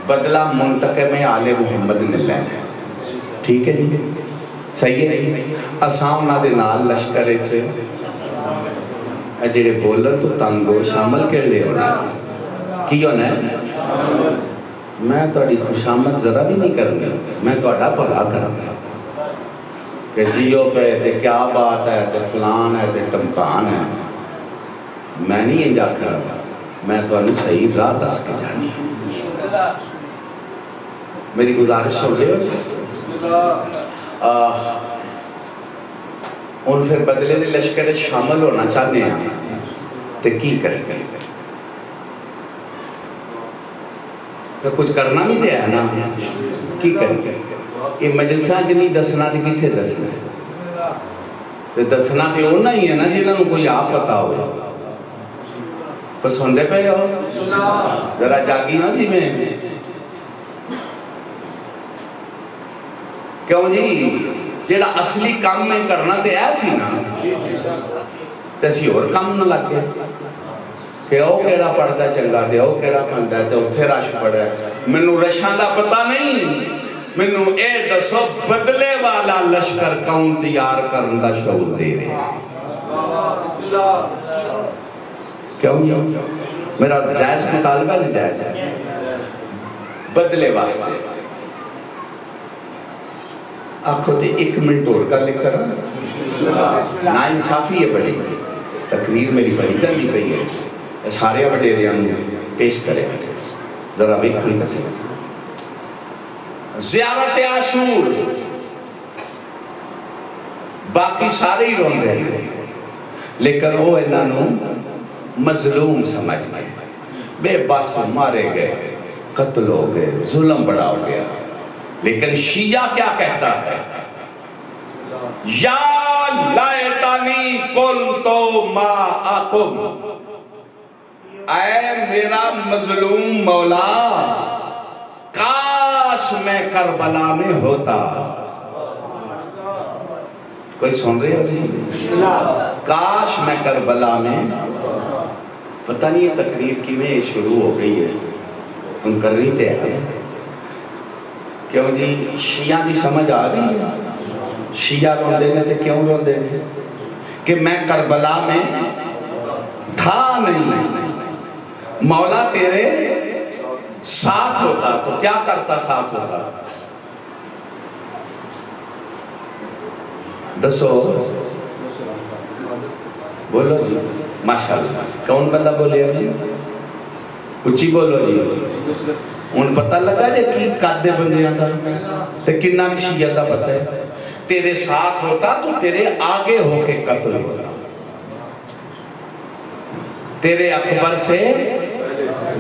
بدلہ منتقم آل محمد نے لینا. ٹھیک ہے جی, صحیح ہے. اساں انہاں دے نال لشکر وچ جڑے بولر تو تنگو شامل کیڑے ہونا کی ہونا ہے. میں تہاڈی خوشامد ذرا بھی نہیں کرنی, میں تہاڈا بھلا کرنا کہ جیو پہ تے کیا بات ہے تے فلان ہے تے ٹمکان ہے. میں نہیں انجا کرنا, میں تہانوں صحیح راہ دس کے جانی. میری گزارش ہو گئی ہو جی. ان پھر بدلے دے لشکر شامل ہونا چاہنے ہیں تو کی کریں گے؟ تو کچھ کرنا بھی تو ہے نا, کی کریں گے؟ یہ مجلساں چ نہیں دسنا تو کتنے دسنا؟ تو دسنا تو اونا ہی ہے نا جنہوں نے کوئی آپ پتا ہو. پسندے پہ ہو ذرا جاگی ہو جی. میں کیوں جی جیڑا اصلی کام میں کرنا تے ایسی نا تے اسی اور کام نہ لگ گیا کہ او کیڑا پڑھتا چنگا تے او کیڑا پڑھتا تے اتھے رش پڑھ رہا ہے. مینوں رشاں دا پتہ نہیں, مینوں اے دسو بدلے والا لشکر کون تیار کرن دا شعور دے رہے ہیں. کیوں میرا جائز مطالبہ نہیں جائز ہے بدلے واسطے. آنکھوں تے ایک منٹ اور کا لکھ کر نا انصافی ہے بڑی تقریر میری بڑی کرنی پئی ہے. سارے وڈیریاں پیش کرے ذرا ویکھن تے زیارت عاشور باقی سارے ہی روندے ہیں لیکن وہ انہوں مظلوم سمجھ گئے, بے بس مارے گئے, قتل ہو گئے, ظلم بڑا ہو گیا. لیکن شیعہ کیا کہتا ہے؟ یا لائتانی کنتو معکم, اے میرا مظلوم مولا کاش میں کربلا میں ہوتا. کوئی سن رہے ہو جی؟ کاش میں کربلا میں. پتہ نہیں یہ تقریر کی میں شروع ہو گئی ہے, تم کر رہی تھے کیوں جی؟ شیعہ دی سمجھ آ گئی ہے. شیعہ روندے میں تے کیوں روندے میں کہ میں کربلا میں تھا نہیں. مولا تیرے ساتھ ہوتا تو کیا کرتا ساتھ ہوتا؟ دسو بولو جی. ماشاءاللہ کون بندہ بولے جی؟ اچھی بولو جی. ان پتہ لگا جے کی قدے بندیاں دا تے کنہ شیعہ دا پتہ ہے. تیرے ساتھ ہوتا تو تیرے آگے ہو کے قتل ہوتا, تیرے اکبر سے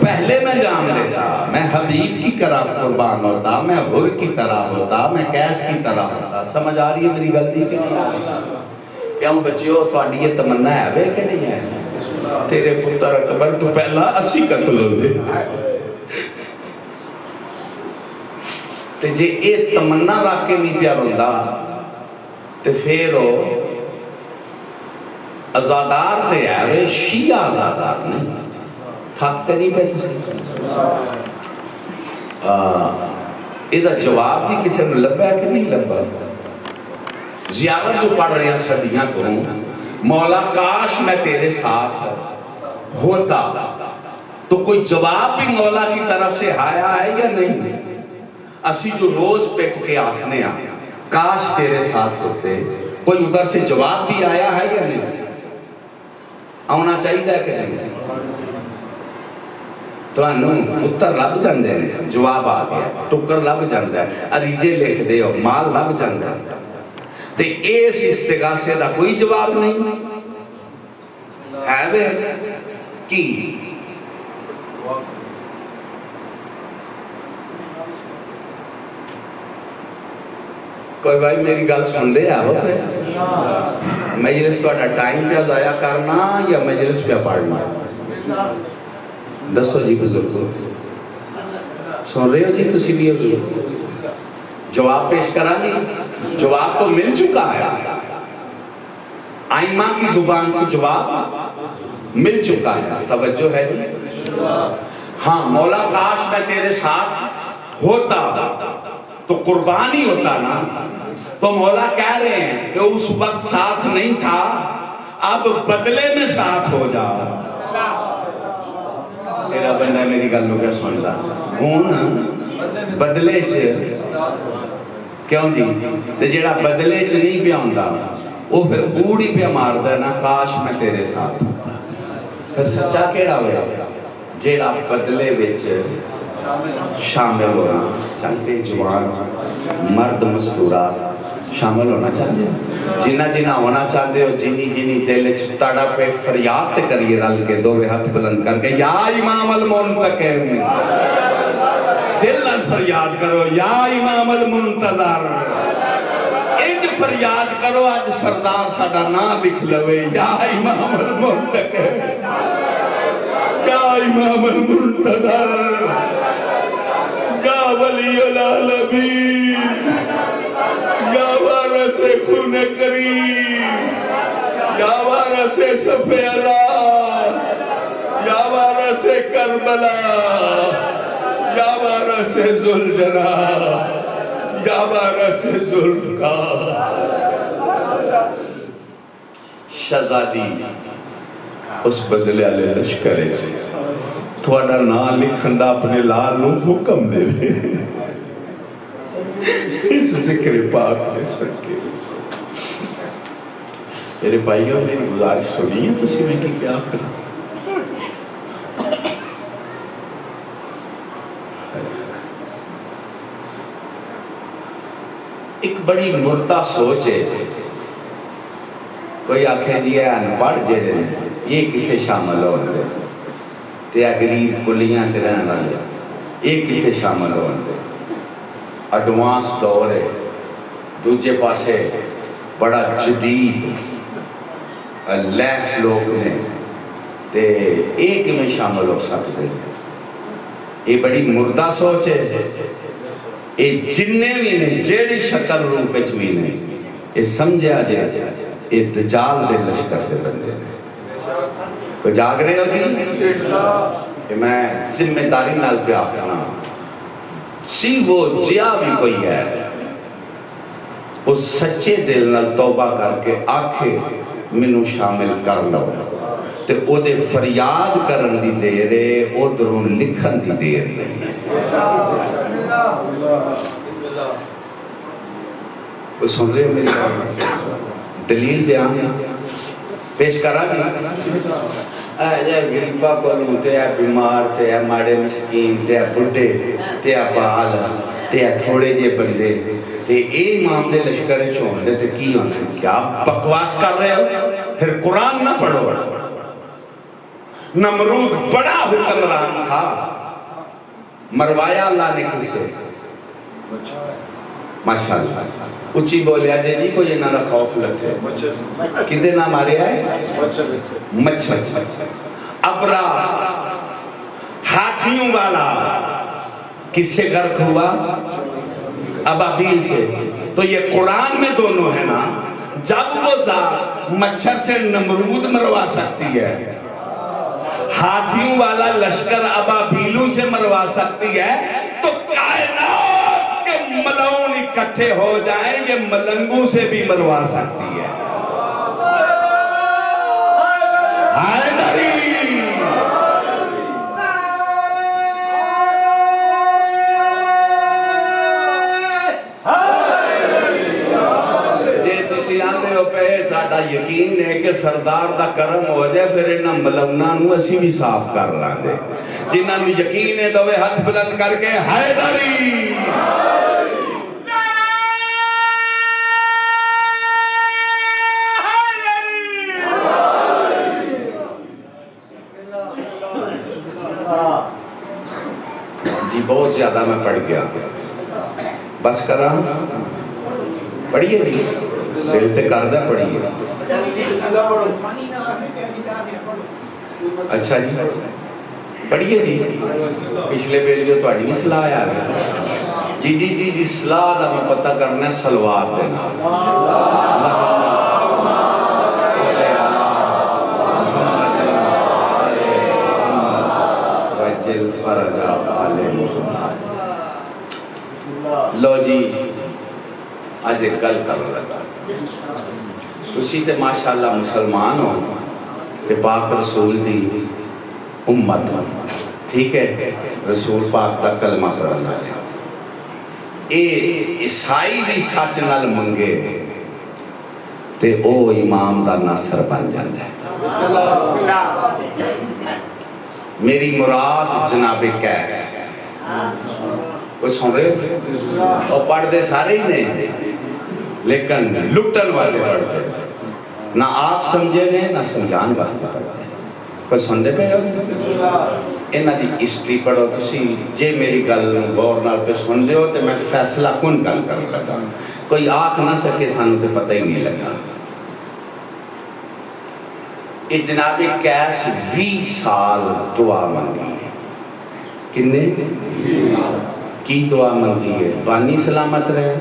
پہلے میں جان دیتا, میں حبیب کی طرح قربان ہوتا, میں حر کی طرح ہوتا, میں قیس کی طرح ہوتا. سمجھ آ رہی ہے میری غلطی کہ نہیں؟ کیوں بچیو تھوڑی یہ تمنا ہے بے کہ نہیں ہے؟ تیرے پتر اکبر تو پہلا اسی قتل ہو دے. تے جے اے تمنا رکھ کے نہیں پیار ہوندا تے پھر ازادار تے ہے شیعہ ازادار نہیں. تھکتے نہیں پہ تسی؟ یہ جواب بھی کسی نے لبا ہے کہ نہیں لبا؟ زیارت جو پڑھ رہے ہیں صدیاں تو مولا کاش میں تیرے ساتھ ہوتا, تو کوئی جواب بھی مولا کی طرف سے آیا ہے یا نہیں؟ اسی جو روز پیٹ کے آخنے ہیں کاش تیرے ساتھ ہوتے, کوئی ادھر سے جواب بھی آیا ہے یا نہیں؟ آنا چاہیے جائے کہ نہیں؟ تو انہوں اتر لب جاندے ہیں, جواب آ گیا, ٹکر لب جاندے ہیں, عریضے لکھ دے ہو, مال لب جاندے ہیں. تے اس استغاثے دا کوئی جواب نہیں ہے بے کی. کوئی بھائی میری گل سن دے آو پہ مجلس تو ٹائم پہ ضائع کرنا یا مجلس پہ پڑھنا؟ دسو جی بزرگو, سن رہے ہو جی تسی بھی حضور؟ جواب پیش کرا جی. جواب تو مل چکا ہے, آئمہ کی زبان سے جواب مل چکا ہے. توجہ ہے جی؟ ہاں مولا کاش میں تیرے ساتھ ہوتا تو قربانی ہوتا نا. تو مولا کہہ رہے ہیں کہ اس وقت ساتھ نہیں تھا، اب بدلے میں ساتھ ہو جا. میرا بندہ میری گل کیا سمجھتا ہوں بدلے چ کیوں جی تے جیڑا بدلے چ نہیں پیا ہوندا وہ پھر کوڑ ہی پیا ماردا ہے نا کاش میں تیرے ساتھ ہوتا. پھر سچا کیڑا ہویا جیڑا بدلے وچ شامل ہونا چاہتے، جوان مرد مستورات شامل ہونا چاہتے ہو، جنہ جنہ ہونا چاہتے ہو، جنی جنی دل چ تڑپ پہ فریاد کریے رل کے دو ہاتھ بلند کر کے یا امام المنتقم. دل نال فریاد کرو یا امام المنتظر. انج فریاد کرو آج سردار ساڈا نام لکھ لوے یا امام المنتقم، یا امام المنتظر، یا ولی العالمین، یا وارث خون کریم، یا وارث صف اللہ، یا وارث کربلا، یا وارث ذوالجلال، یا وارث ذوالفقار. شہزادی اس بدلے والے لشکر سے تھوڑا نام لکھن دا اپنے لال نو حکم دے اس ذکر پاک میں سکے. میرے بھائیوں میری گزارش سنی ہے تسی میں کی کیا کروں. ایک بڑی مردہ سوچ ہے. کوئی آنکھیں جی ہے انپڑھ جڑے یہ کتنے شامل ہوتے تے غریب کلیاں سے رہنے والے یہ کتنے شامل ہوتے. ایڈوانس دور ہے، دوجے پاسے بڑا جدید لیس لوگ نے تے ایک میں شامل ہو سکتے. یہ بڑی مردہ سوچ ہے. یہ جننے بھی نہیں جیڑی شکل روپ بھی نہیں یہ سمجھا جائے یہ دجال دے لشکر دے بندے نے. کوئی جاگ رہے ہو جی کہ میں ذمہ داری نال پہ آخنا سی وہ جیا بھی کوئی ہے وہ سچے دل نال توبہ کر کے آکھے منو شامل کر لو تے او دے فریاد کرن دی دیر ہے او درون لکھن دی دیر نہیں ہے. کوئی سن رہے ہو میری دلیل دے آنے پیش کرا بھی اے غریبہ کو تے اے بیمار تے اے ماڑے مسکین تے اے بڑھے تے اے بال تے اے تھوڑے جے بندے تے اے امام دے لشکر چھوڑ دے تے کی ہونے کیا بکواس کر رہے ہو. پھر قرآن نہ پڑھو. نمرود بڑا حکمران تھا، مروایا اللہ نے کسے ماشاءاللہ اچھی بولیا جے جی کوئی انہاں دا خوف لگے کدے نہ مارے آئے مچھر. ابرا ہاتھیوں والا کس سے غرق ہوا؟ ابابیل سے. تو یہ قرآن میں دونوں ہے نا. جب وہ ذات مچھر سے نمرود مروا سکتی ہے، ہاتھیوں والا لشکر ابابیلوں سے مروا سکتی ہے، تو کائنات کے ملعون اکٹھے ہو جائیں یہ ملنگوں سے بھی مروا سکتی ہے. یقین ہے کہ سردار دا کرم ہو جائے پھر انہاں ملونا نو اسی بھی صاف کر لیں دے. جنہاں نو یقین ہے دوے ہاتھ بلند کر کے حیدری جی بہت زیادہ میں پڑھ گیا بس کرا پڑھیے بھی دل تے کردہ پڑھیے. اچھا جی پڑھیے جی پچھلے پہلے جو تھوڑی بھی صلاح آ گیا جی جی جی جی صلاح دا میں پتہ کرنا ہے سلوات دینا. وجل فرجا آل محمد. لو جی اج ایک گل کر لگا. تسی تے ماشاءاللہ مسلمان ہو تے پاک رسول دی امت ہو, ٹھیک ہے, رسول پاک دا کلمہ پڑھن والے. اے عیسائی بھی سچ نال منگے تے او امام دا ناصر بن جاندا ہے. میری مراد جناب قیس. کوئی سن رہے اور پڑھ دے سارے ہی نہیں, لیکن لٹن والے پڑھتے نہ آپ سمجھے نے نہ سمجھان واسطے پڑھتے. کوئی سنتے پہ ہو انہاں دی ہسٹری پڑھو تسی. جے میری گل غور نال پہ سن دے ہو تے میں فیصلہ کن گل کر لگا. کوئی آکھ نہ سکے سانو تے پتہ ہی نہیں لگا. یہ جناب قیس 20 سال دعا منگی ہے. کنے کی دعا منگی ہے؟ بانی سلامت رہے.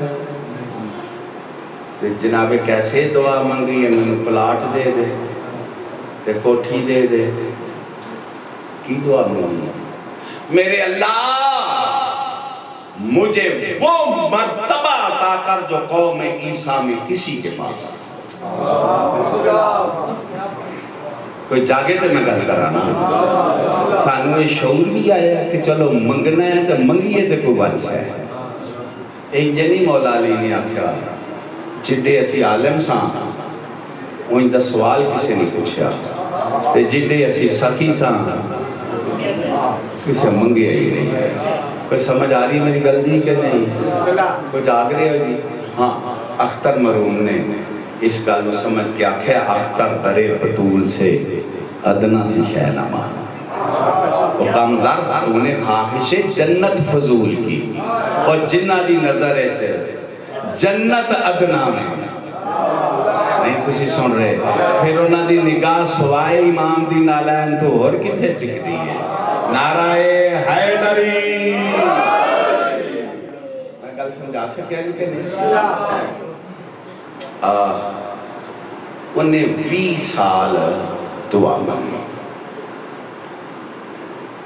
جناب کیسے دعا منگی ہے؟ مجھے پلاٹ دے دے تے کوٹھی دے دے. کی دعا منگی ہے؟ میرے اللہ مجھے وہ مرتبہ عطا کر جو قوم عیسیٰ میں کسی کے پاس. کوئی جاگے تو میں گل کرانا. سانو یہ شعور بھی آیا کہ چلو منگنا ہے تو منگیے تو کوئی بچ ہے. انجنی مولا علی نے آکھیا جڈے اسی عالم ساں ان دا سوال کسی نے پوچھا تے جڈے اسی سخی ساں کسی منگیا ہی نہیں ہے. کوئی سمجھ آ رہی میری گل دی کہ نہیں؟ کوئی جاگ رہے ہو جی؟ ہاں, اختر مرحوم نے اس گل کو سمجھ کے آکھیا اختر درے بطول سے ادنا سی شے نہ مان. وہ کامزار تو نے خواہش جنت فضول کی اور جنہ دی نظر ہے جنت ادنا میں نہیں. تسی سن رہے پھر انہاں دی نگاہ سوائے امام دی نالین تو اور کتھے ٹک دی ہے. نعرہ حیدری. میں گل سمجھا سکیا کہ نہیں؟ انہیں 20 سال دعا مانگی.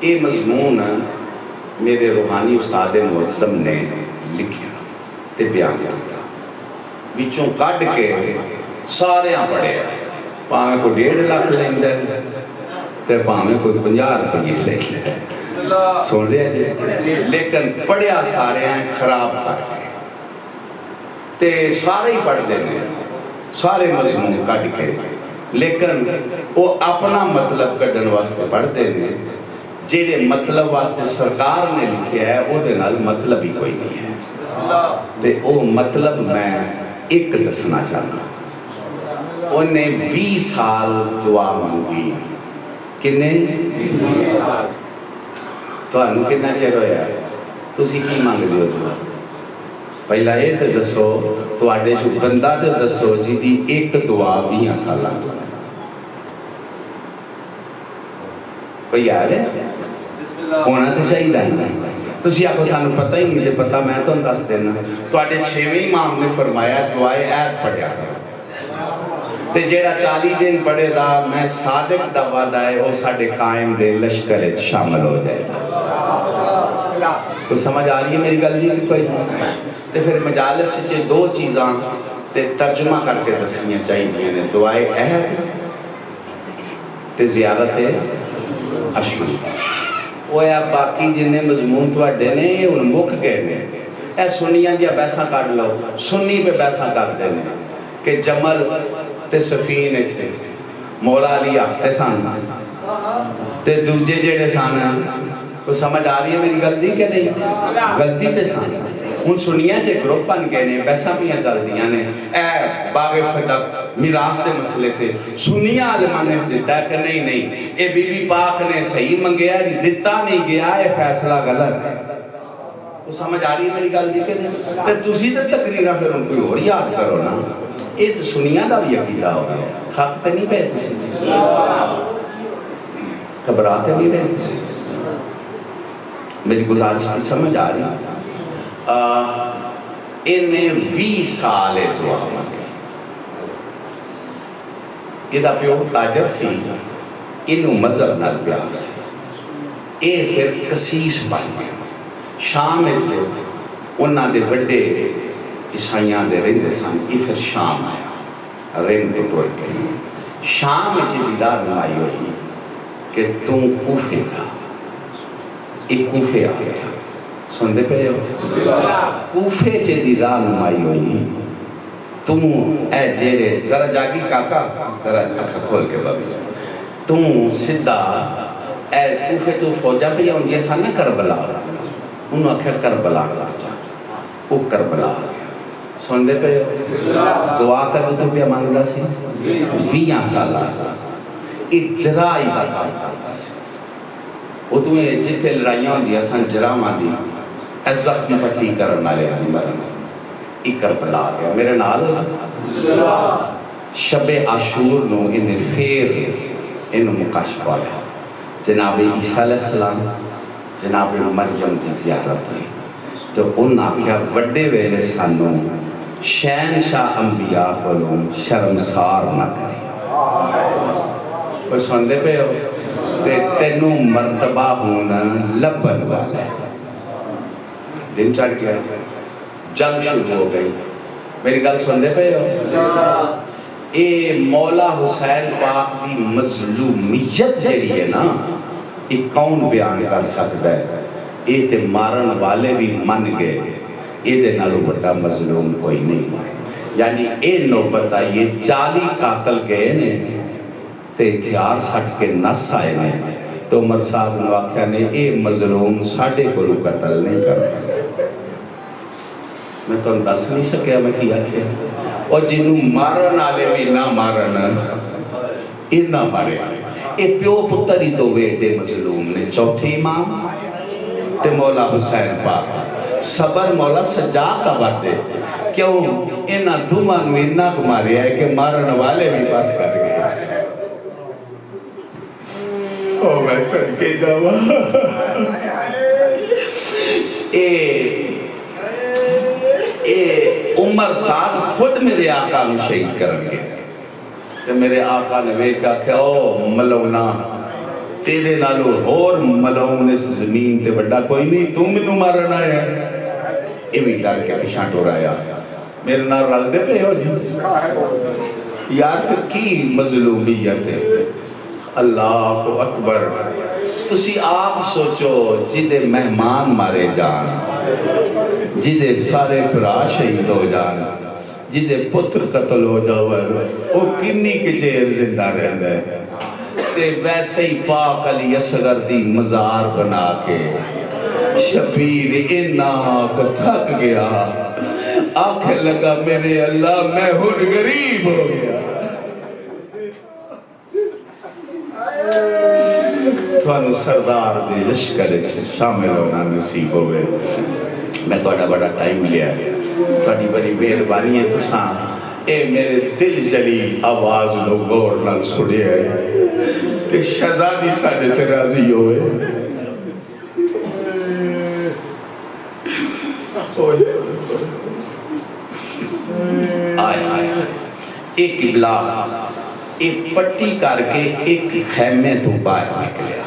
یہ مضمون میرے روحانی استاد معظم نے لکھیا تے بیان کیا. بچوں کٹ کے سارے پڑھے, پاویں کو 1.5 لاکھ لیندے تے پاویں کوئی 50 روپے لے. سن رہے جی, لیکن پڑھیا سارے خراب کر کے تے سارے ہی پڑھ دینے سارے مضمون کٹ کے, لیکن وہ اپنا مطلب کڈن واسطے پڑھتے ہیں. جیڑے مطلب واسطے سرکار نے لکھیا ہے وہ دے نال مطلب ہی کوئی نہیں ہے. تے وہ مطلب میں ایک دسنا چاہتا. انہیں 20 سال دعا مانگی. کنے؟ 20 سال. تو انہوں کتنا چہر ہویا ہے؟ تسی کی مانگ لیو دعا؟ پہلا یہ تو دسو تو آڈے شو بندہ تو دسو جی دی ایک دعا 20 سالہ دعا. کوئی آ رہے ہونا تو چاہیے نہیں. تسی آپ کو سانو پتہ ہی نہیں دے پتہ میں تو دس دینا. تو آڈے 6ویں امام نے فرمایا دعائے عید پڑھیا کرو تے جیڑا 40 دن پڑھے دا میں صادق دا وعدہ ہے وہ ساڑھے قائم دے لشکر شامل ہو جائے. تو سمجھ آ رہی ہے میری گل جی کہ کوئی تے پھر مجالس سے 2 چیزاں تے ترجمہ کر کے دسنیاں چاہیے نے. دعائے عہد تے زیارت اشمن. وہ ہے باقی جنہیں مضمون تو اڈے نے ان مک گئے نے. اے سنیاں جی بیسا کر لو, سنی پہ بیسا کر دینے کہ جمل تے سفین تھے مولا علی آختے سان تے دوجے جڑے سان. تو سمجھ آ رہی ہے میری گل دی کہ نہیں؟ غلطی تے سان ان سنیاں جے گروپ بن گئے نے بیسا پیاں چل دیاں نے. اے باغ فتق میراث دے مسئلے تے سنیاں علماء نے دیتا ہے کہ نہیں اے بی بی پاک نے صحیح منگیا دیتا نہیں گیا, اے فیصلہ غلط ہے. تو سمجھ آ رہی ہے میری گل دی کہ نہیں؟ تے تسی تے تقریرہ پھر ان کوئی اور یاد کرو نا. یہ تو سنیاں دا بھی عقیدہ ہو گیا. تھک تے نہیں پہ تسی, گھبراتے نہیں رہے تسی. میری گزارش کی سمجھ آ رہی. انہیں 20 سال دعا مانگی. یہ دا پیو تاجر سی, انہوں مذہب نال پیار سی. یہ پھر کسیس بن گیا شام انہاں دے بڑے عیسائیاں دے رہندے سن یہ پھر شام آیا رین کو ٹور کے شام بھی رہنمائی ہوئی کہ تم کوفے کا ایک کوفے آ گیا سن دے پہ کوفے دی رہنمائی ہوئی تم اے جیرے ذرا جاگی کاکا ذرا اکھا کھول کے بابی سن تم سدھا اے کوفے تو فوجہ پہ یا انجھے سا نہ کربلا انہوں اکھر کربلا جا وہ کربلا آ گیا سن دے پہ دعا کا تو پہ مانگدا سی 20 سال اجرائی کا کام کرتا سی وہ تمہیں جتے لڑائیاں دیا سن جرامہ دی عزت کی پٹی کرن والے آنی مرن ایک کربلا آ گیا میرے نال شب عاشور نو انہیں پھر انہوں مکاشف آیا جناب عیسیٰ علیہ السلام جناب مریم دی زیارت ہوئی تو انہاں کیا وڈے ویلے سانوں شہنشاہ انبیاء کو شرمسار نہ کریں کوئی سندے پہ ہو تینوں مرتبہ ہونا لبن والا ہے دن چڑھ گیا جنگ شروع ہو گئی میری گل سندے پہ ہو اے مولا حسین پاک دی مظلومیت جڑی ہے نا یہ کون بیان کر سکتا ہے یہ تے مارن والے بھی من گئے یہ دے نالو بڑا مظلوم کوئی نہیں یعنی اے نوبت آئیے 40 قاتل گئے نے تے ہتھیار سٹ کے نس آئے نے تو عمر صاحب نے آکھیا نے اے مظلوم ساڑھے کو قتل نہیں کرتا میں تو دس نہیں سکیا میں کیا کیا اور جنہوں مارن آلے بھی نہ مارن یہ نہ مارے یہ پیو پتر ہی تو بیٹے مظلوم نے چوتھے امام تے مولا حسین پاک صبر مولا سجا کا بات دے کیوں انہاں دھومان میں انہاں کو مارے ہے کہ مارن والے بھی پاس کر گئے او میں سن کے جاوا عمر صاحب خود میرے آقا نے شہید کرن گے کہ میرے آقا نے ویکھا کہ او ملونا تیرے نالو اور ملون اس زمین تے بڑا کوئی نہیں تم منو مارنا ہے یہ بھی ڈر کے پیچھے ٹورایا میرے نال رل دے پہ ہو جی یار پھر کی مظلومیت ہے اللہ اکبر تسی آپ سوچو جدے مہمان مارے جان جدے سارے پرا شہید ہو جان جدے پتر قتل ہو جاؤ وہ کنی کے چیر زندہ رہن ہے تے ویسے ہی پاک علی اصغر دی مزار بنا کے شبیر انہاں کو تھک گیا آنکھیں لگا میرے اللہ میں ہن غریب ہو گیا تھوانو سردار دے لشکر شامل ہونا نصیب ہوئے میں توڑا بڑا ٹائم لیا توڑی بڑی مہربانی ہے تو ساں اے میرے دل جلی آواز لو گور نال سڑے ہے تے شہزادی ساڑھے تے راضی ہوئے آئے آئے ایک قبلہ ایک پٹی کر کے ایک خیمے تو باہر نکلیا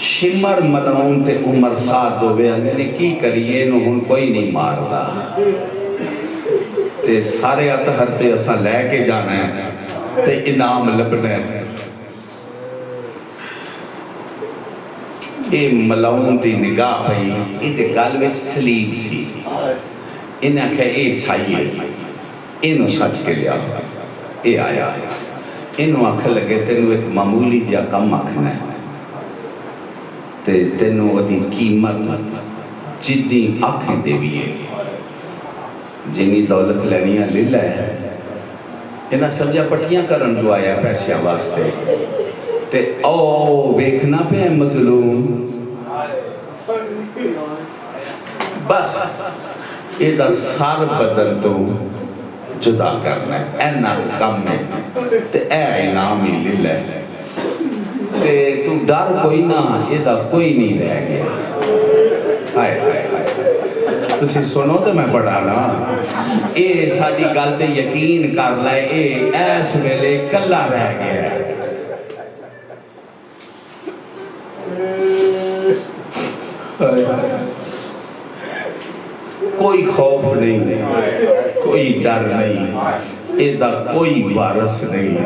شمر ملعون تے عمر ساتھ ہوئے نے کی کریے نو ہن کوئی نہیں ماردا تے سارے اتہر تے اسا لے کے جانا ہے تے انعام لبنا ہے اے ملعون دی نگاہ پئی اے تے گل وچ سلیب سی انہاں کہ اے سائیے انہوں سچ کے لیا اے آیا انہوں آکھ لگے تینوں ایک معمولی جا کم آکھنا ہے تے تینوں ودی قیمت جدی آنکھیں دے بھی ہے جنی دولت لینیاں لیلہ ہے انہاں سمجھا پٹیاں کرن جو آیا پیسے واسطے تے او ویکھنا پہ ہے مظلوم بس یہ دا سار بدن تو جدا کرنا ہے اینا کم ہے تے اے انعام ہی لیلہ ہے تے تو ڈر کوئی نہ یہ دا کوئی نہیں رہ گیا آئے آئے آئے تسی سنو تو میں پڑھا نا اے ساڑی گالتے یقین کر لائے اے ایس ویلے کلا رہ گیا کوئی خوف نہیں، کوئی ڈر نہیں، ایدہ کوئی وارث نہیں۔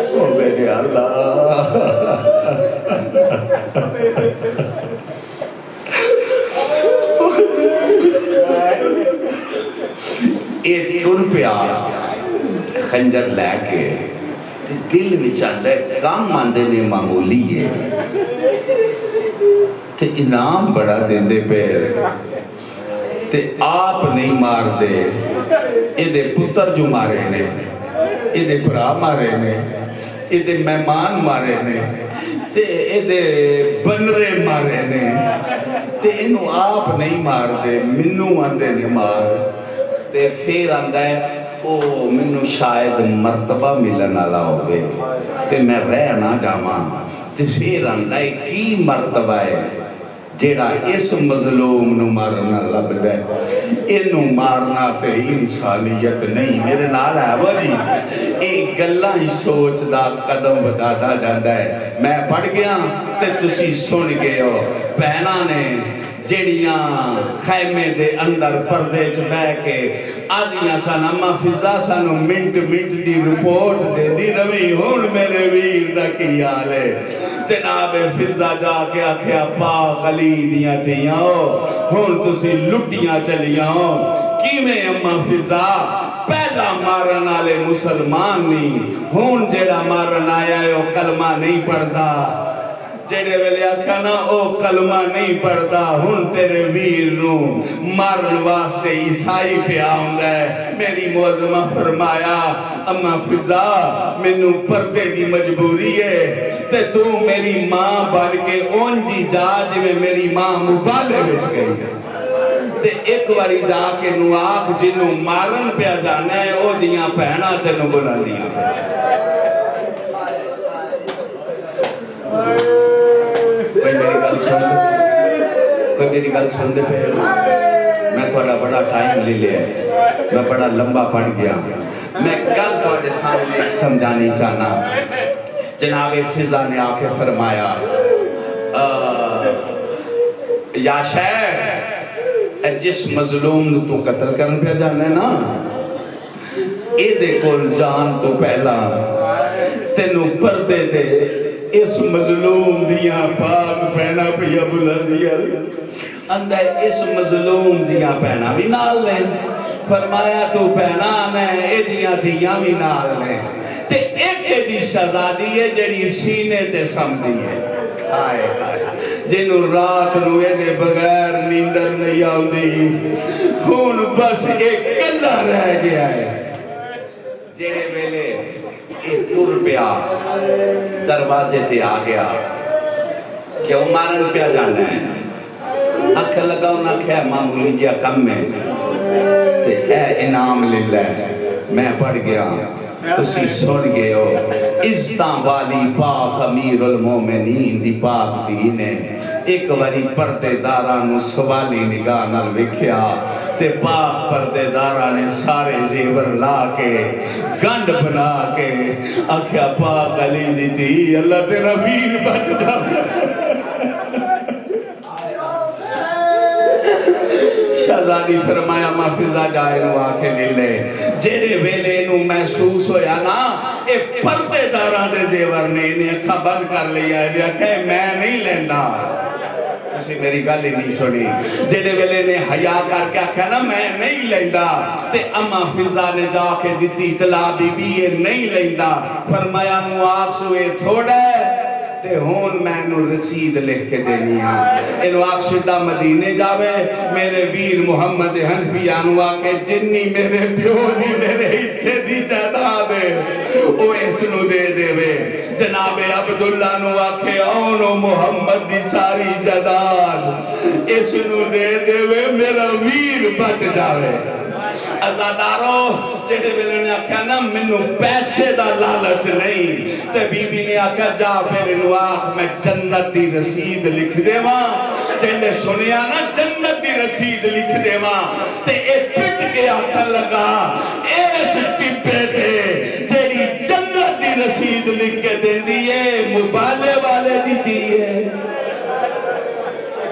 او میرے اللہ، ایک ٹر پیا خنجر لے کے دل میں چاہتا ہے کام ماندے نے معمولی ہے تے انعام بڑا دیں دے پیر تے آپ نہیں مار دے، ایدے پتر جو مارے نے، ایدے برا مارے نے، ایدے مہمان مارے نے، تے ایدے بنرے مارے نے، تے انہوں آپ نہیں مار دے، منوں آندے نے مار تے پھر آندہ ہے او منوں شاید مرتبہ ملن آلا ہوئے تے میں رہ نہ جاما تے پھر آندہ ہے کی مرتبہ ہے جیڑا اس مظلوم نو مارنا لب دے، انہوں مارنا تے انسانیت نہیں۔ میرے نال ہے وہ جی ایک گلہ ہی سوچ دا قدم بدادا جاندہ ہے۔ میں پڑھ گیا تے تسی سن گئے ہو پہنا نے جیڑیاں خیمے دے اندر پردے چ بہ کے آدیاں سان اما فضا سانو منٹ منٹ دی رپورٹ دے دی روی ہون میرے ویر دا کی حال ہے۔ جناب فضا جا کے آکھیا پاک علی دیاں تھیاں ہون تسی لٹیاں چلیاں ہو کی میں اما فضا پہلا مارن آلے مسلمان نہیں ہون جیڑا مارن آیا ہے وہ کلمہ نہیں پڑھدا، جیڑے ویلے آکھا نا او کلمہ نہیں پڑھدا ہن تیرے ویر نو مارن واسطے عیسائی پہ آؤندا ہے۔ میری معظمہ فرمایا اما فضا منو پردے دی مجبوری ہے تے تو میری ماں بن کے اونجی جا جی میں میری ماں مبالے بچ گئی تے ایک واری جا کے نو آکھ جنو مارن پہ جانا ہے او دیاں پہنا تے نو بنا دیاں کوئی میری گل سن دے، کوئی میری گل سن دے پہ میں تھوڑا بڑا ٹائم لے لیا میں بڑا لمبا پڑھ گیا میں گل تھوڑے سامنے سمجھانی چاہنا۔ جناب فضا نے آکے فرمایا یا شیخ جس مظلوم نو تو قتل کرن پہ جانا ہے نا اے دے کول جان تو پہلا تینو پردے دے اس مظلوم دیاں پاک پہنا پیا بلندیاں اندر اس مظلوم دیاں پہنا بھی نال لیں فرمایا تو پہنا آنے اے دیاں بھی نال لیں تے ایک دی شہزادی ہے جڑی سینے تے سمدی ہے آئے آئے جنہوں رات نو اے دے بغیر نیندر نہیں آؤں دی ہون بس ایک کلہ رہ گیا ہے جیڑے ویلے ایک ٹر پیا دروازے تے آ گیا کیوں مارن پیا جانا ہے اکھ لگاؤ نہ کھے معمولی جیا کم میں تے اے انعام للہ میں پڑھ گیا تسی سن گئے ہو عزتاں والی پاک امیر المومنین دی پاک دینے ایک واری پردے دارانو سوالی نگاہ نال وکھیا تے پاک پردے دارانے سارے زیور لا کے گنڈ بنا کے آکھیا پاک علی دی تھی اللہ تیرا ویر بچ جا شہزادی فرمایا محفظہ جائے نو آکے لے جیڑے ویلے نو محسوس ہویا نا اے پردے داران دے زیور نے انہیں اکھا بند کر لیا ہے لیا کہ میں نہیں لیندہ اسی میری گل ہی نہیں سنی جیڑے ویلے نے حیاء کر کے آکھا نا میں نہیں لیندہ تے اما فضا نے جا کے دیتی اطلاع بی بی یہ نہیں لیندہ فرمایا نو آکھ سوئے تھوڑا ہے تے ہون میں نو رسید لکھ کے دینی انو آکشدہ مدینے جاوے میرے ویر محمد حنفی انو آکے جنی میرے پیونی میرے حصے دی جائیداد او اسنو دے دے وے جناب عبداللہ نو آکے اونو محمد دی ساری جائیداد اسنو دے دے وے میرا ویر بچ جاوے ازادارو جیڑے ویلے نے آکھا نا منو پیسے دا لالچ نہیں تے بی بی نے آکھا جا پھر انو آکھ میں جنت دی رسید لکھ دے ماں جنہیں سنیا نا جنت دی رسید لکھ دے ماں تے ایک پٹ کے آکھا لگا ایس ٹپے دے جیڑی جنت دی رسید لکھ کے دیں دیئے مبالے والے دی دیئے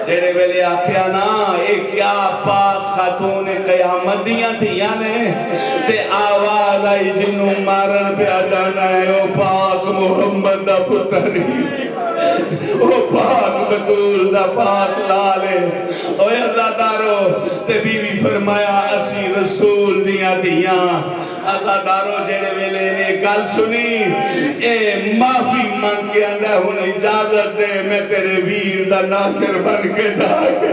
جڑے ویلے آکھیا نا اے کیا پاک خاتون قیامت دیاں تھیاں نے تے آواز آئی جنوں مارن پہ جانا ہے او پاک محمد دا پتری او پاک بطول دا پاک لالے او عزادارو تے بیوی فرمایا اسی رسول دیاں دیاں عزادارو جڑے ویلے نے گل سنی اے معافی مانگ کے اندہ ہوں اجازت دے میں تیرے ویر دا ناصر بن کے جا کے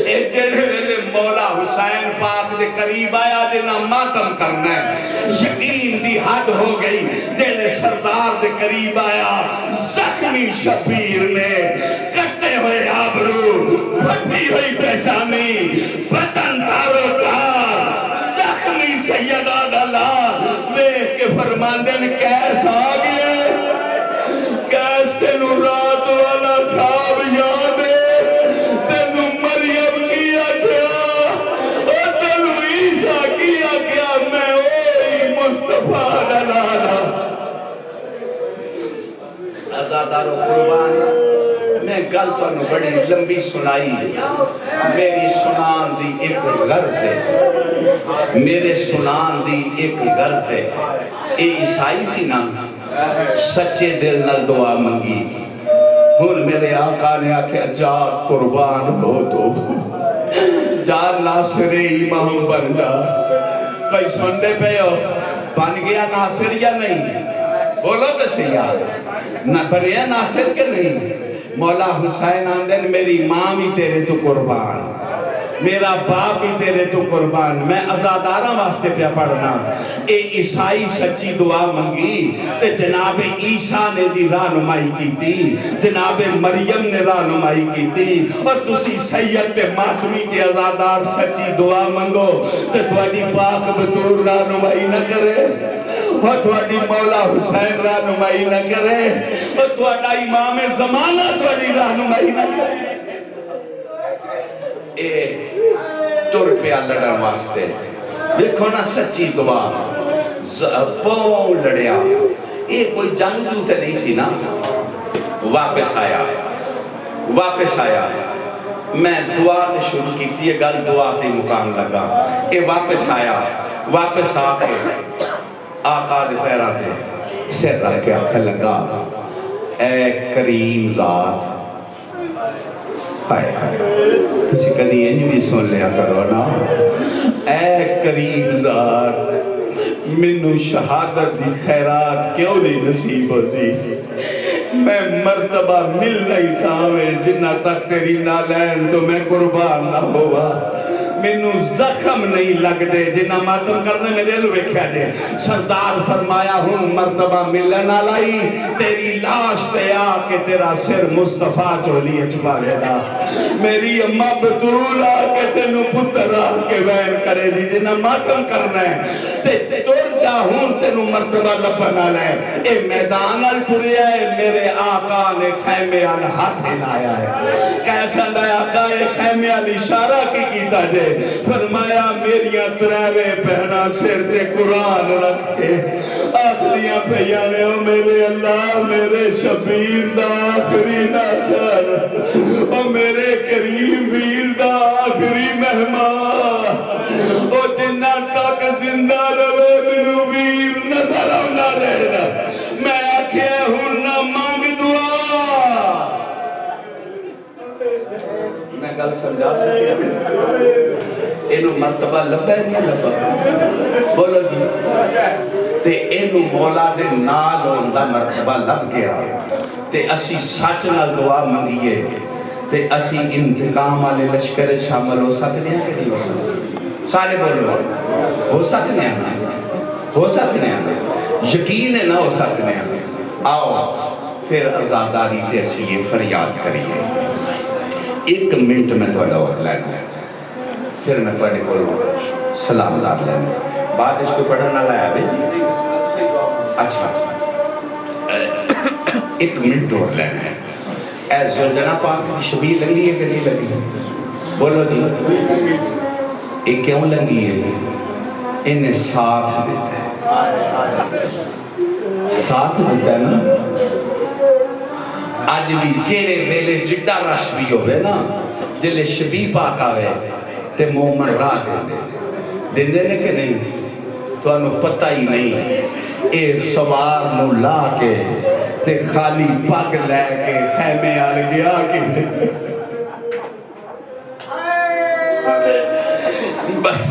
اے جڑے ویلے مولا حسین پاک دے قریب آیا جنہ ماتم کرنا ہے یقین دی حد ہو گئی جڑے سردار دے قریب آیا زخمی شبیر نے کٹے ہوئے آبرو پھٹی ہوئی پیشانی بدن دارو دار زخمی سیدہ ڈالا دیکھ کے فرماندن کیسا آگئے کیسے نو رات والا خواب یاد ہے تینو مریم کیا کیا اور تینو عیسیٰ کیا کیا میں اوہی مصطفیٰ ڈالا عزادارو قربان میں گل تو انہوں بڑی لمبی سنائی میری سنان دی ایک غرض ہے میرے سنان دی ایک غرض ہے اے عیسائی سی نا سچے دل نال دعا منگی ہن میرے آقا نے آکھیا جا قربان ہو تو جا ناصر امام بن جا کوئی سننے پہ ہو بن گیا ناصر یا نہیں بولو تو سیاد نہ بنیا ناصر کے نہیں مولا حسین آندن میری ماں بھی تیرے تو قربان میرا باپ بھی تیرے تو قربان میں ازادارہ واسطے پہ پڑھنا اے عیسائی سچی دعا منگی تے جناب عیسیٰ نے دی رہنمائی کی تھی جناب مریم نے رہنمائی کی تھی اور تسی سید تے ماتمی تے ازادار سچی دعا منگو تے تواڈی پاک بطور رہنمائی نہ کرے اور تواڈی مولا حسین رہنمائی نہ کرے اور تواڈا امام زمانہ تواڈی رہنمائی نہ کرے اے ٹر پیا لڑن واسطے دیکھو نا سچی دعا پاؤں لڑیا یہ کوئی جنگ جوتے نہیں سی نا واپس آیا میں دعا تے شروع کی تھی یہ گل دعا تے مقام لگا یہ واپس آ کے آقا دے پیرا تے سر رکھ کے آنکھ لگا اے کریم ذات تسی کدی انج بھی سن لیا کرو نا اے کریم ذات منو شہادت دی خیرات کیوں نہیں نصیب ہوتی میں مرتبہ مل نہیں تاوے جنہ تک تیری نالین تو میں قربان نہ ہوا منو زخم نہیں لگ دے جنہ ماتم کرنے میں دل ویکھیا دے سردار فرمایا ہوں مرتبہ ملن آلائی تیری لاش تے آ کے تیرا سر مصطفیٰ چولی اچھپا لے دا میری اممہ بطول آ کے تینو پتر آ کے وین کرے دی جنہ ماتم کرنا ہے تے تور جا ہوں تینو مرتبہ لبن آلائے اے میدان ال ٹریا ہے میرے آقا نے خیمے ال ہاتھ ہلایا ہے کیسا لے آقا ہے خیمے ال اشارہ کی کیتا جے فرمایا میریاں تریوے پہنا سر دے قرآن رکھے آخریاں پہیانے ہو میرے اللہ میرے شبیر دا آخری ناصر او میرے کریم ویر دا آخری مہمان او جنہ تک زندہ روے منو ویر نظر ہونا رہنا میں آکھے ہوں نہ مانگ دعا میں گل سمجھا سکیا اینو مرتبہ لبا ہے نہیں لبا بولو جی تے اینو مولا دے نال ہوندہ مرتبہ لب گیا تے اسی سچ نال دعا منگیے تے اسی انتقام والے لشکر شامل ہو سکتے ہیں کہ نہیں ہو سکتے سارے بولو ہو سکتے ہیں یقین ہے نہ ہو سکتے ہیں آؤ پھر ازاداری تے اسی یہ فریاد کریے 1 منٹ میں تھوڑا اور لینا ہے پھر میں پڑھنے کو سلام لار لینا بعد اس کو پڑھنا لایا بھی اچھا 1 منٹ اور لینا ہے اے زلجنہ پاک کی شبیہ لگی ہے کہ نہیں لگی بولو جی یہ کیوں لگی ہے انہیں ساتھ دیتا ہے نا آج بھی جیڑے ویلے جڈا رش بھی ہوئے نا جلے شبی پاک آوے تے مومن راہ دن دے کہ نہیں تو انہوں پتہ ہی نہیں اے سوار نو لا کے تے خالی پاگ لے کے خیمے آل گیا کہ بس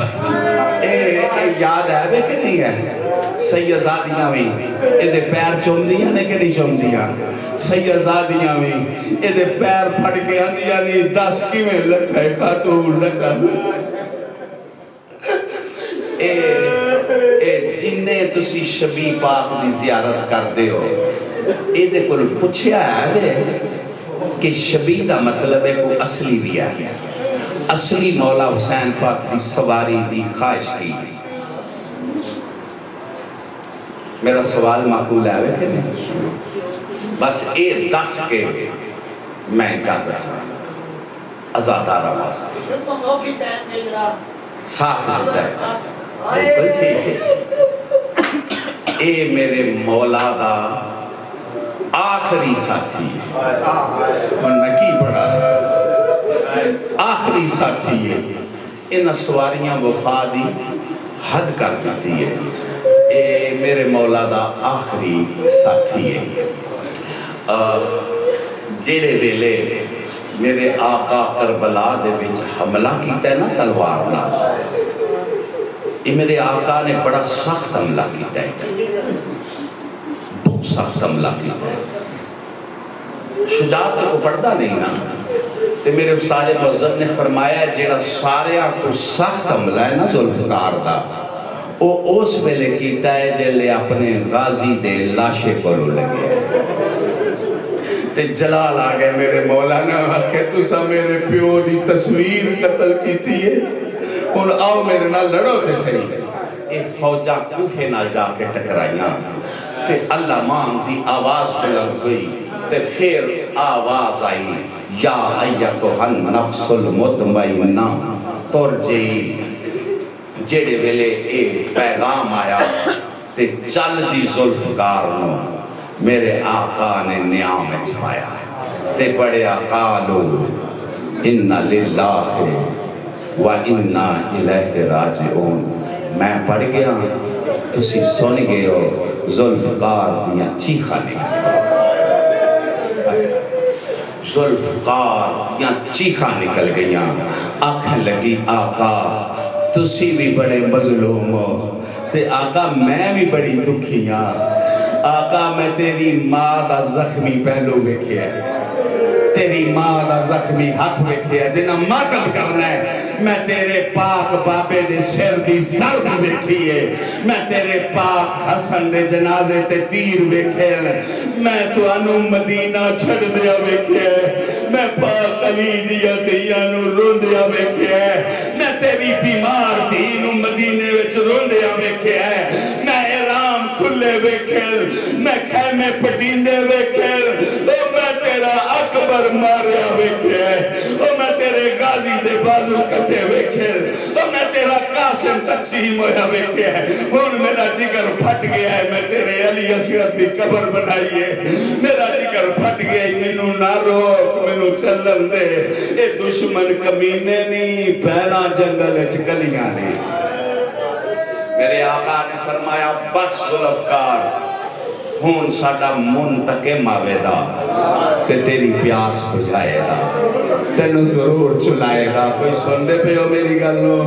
اے یاد ہے بے کہ نہیں ہے سیدزادیاں بھی ایدے پیر چوندیاں نے کہ نہیں چوندیاں سیدزادیاں بھی ایدے پیر پھڑ کے آندیاں نہیں 10 کی میں لٹھے خاتون لٹھا اے جنہیں تسی شبی پاک دی زیارت کر دے ہو ایدے کو پوچھیا ہے کہ شبی دا مطلب ہے کوئی اصلی بھی ہے اصلی مولا حسین پاک دی سواری دی خواہش کی میرا سوال معقول ہے کہ نہیں بس اے 10 کے میں اجازت چاہتا ازادارہ واسطے ساتھ دیتا ہے بالکل ٹھیک ہے اے میرے مولا دا آخری ساتھی ہے میں کی پڑھا آخری ساتھی ہے ان سواریاں وفا دی حد کر دیتی ہے اے میرے مولا دا آخری ساتھی ہے جیڑے ویلے میرے آقا کربلا دے وچ حملہ کیتا ہے نا تلوار نہ یہ میرے آقا نے بڑا سخت حملہ کیتا ہے بہت سخت حملہ کیتا ہے شجاعت کو پڑھتا نہیں نا تو میرے استاد مذہب نے فرمایا جیڑا ساریاں کو سخت حملہ ہے نا ذوالفقار دا وہ اس ویلے کیتا ہے جلے اپنے غازی دے لاشے کو لگے تے جلال آگئے میرے مولانا کہ تُسا میرے پیو دی تصویر قتل کیتی ہے اور آؤ میرے نہ لڑو تے صحیح اے فوجہ کوفے نہ جا کے ٹکرائیاں تے اللہ مان دی آواز بلند ہوئی تے پھر آواز آئی یا ایتھا النفس المطمئنہ ترجعی جیڑے ویلے اے پیغام آیا تے چل دی ذوالفقار نو میرے آقا نے نیام چھایا تے پڑھے قالو ان للہ و انا الیہ راجعون میں پڑھ گیا تسی سن گئے ہو ذوالفقار دیاں چیخاں نکل ذوالفقار دیاں چیخاں نکل گئیاں آنکھ لگی آقا تسی بھی بڑے مظلوم ہو تے آقا میں بھی بڑی دکھیاں آقا میں تیری ماں دا زخمی پہلو ویکھیا ہے تیری ماں دا زخمی ہاتھ ویکھیا ہے جنہاں ماتم کرنا ہے میں تیرے پاک بابے دے سر دی ضرب ویکھی ہے میں تیرے پاک حسن دے جنازے تے تیر ویکھے میں تو انو مدینہ چھڑ دیا ویکھے میں پاک علی دیا تیاں نو روندیا ویکھے میں تیری بیمار تھی نو مدینے وچ روندیا ویکھے میں احرام کھلے ویکھل میں خیمے پٹیندے ویکھل او میں تیرا اکبر ماریا ویکھے او میں تیرے غازی دے بازو کٹے ویکھل او میں تیرا قاسم تقسیم ہویا ویکھے ہون میرا جگر پھٹ گیا ہے میں تیرے علی اصغر دی قبر بنائی ہے میرا جگر پھٹ گیا ہے مینوں نہ روک مینوں چلن دے اے دشمن کمینے نہیں پہلا جنگل وچ گلیاں نے میرے آقا نے فرمایا بس ذوالفقار ہون ساڈا منتقم آوے دا تے تیری پیاس بجھائے گا تینوں ضرور چلائے گا کوئی سن دے پہ ہو میری گلو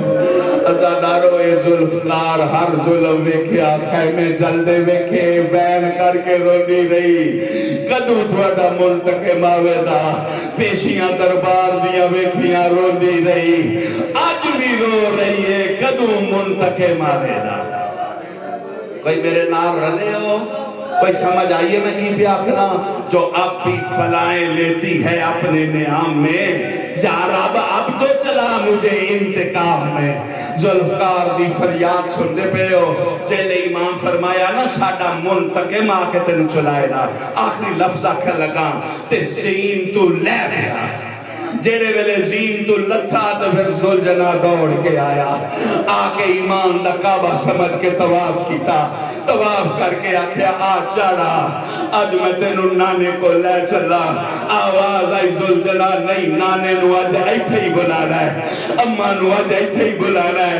ازادارو اے ذوالفقار ہر ظلم ویکھیا خیمے جلدے ویکھے بین کر کے روندی رہی کدو تھوڑا منتقم آوے دا پیشیاں دربار دیا ویکھیاں روندی رہی آج بھی رو رہی ہے کدو منتقم آوے دا کوئی میرے نام رہنے ہو کوئی سمجھ آئیے میں کی بھی آخنا جو اب بھی بلائیں لیتی ہے اپنے نعام میں یا رب اب تو چلا مجھے انتقام میں ذوالفقار دی فریاد سنتے پہ ہو جیلے امام فرمایا نا ساڑا منتقم آکے تنو چلائے دا آخری لفظ آکھا لگا تے زین تو لے پیا جیڑے ویلے زین تو لتھا تو پھر زلجنا دوڑ کے آیا، آکے ایمان دا کعبہ سمجھ کے طواف کیتا، طواف کر کے آکھیا آ چڑھا، آج میں تینوں نانے کو لے چلا۔ آواز آئی زلجنا نہیں، نانے نو آج ایتھے ہی بلانا ہے، اماں نو آج ایتھے ہی بلانا ہے،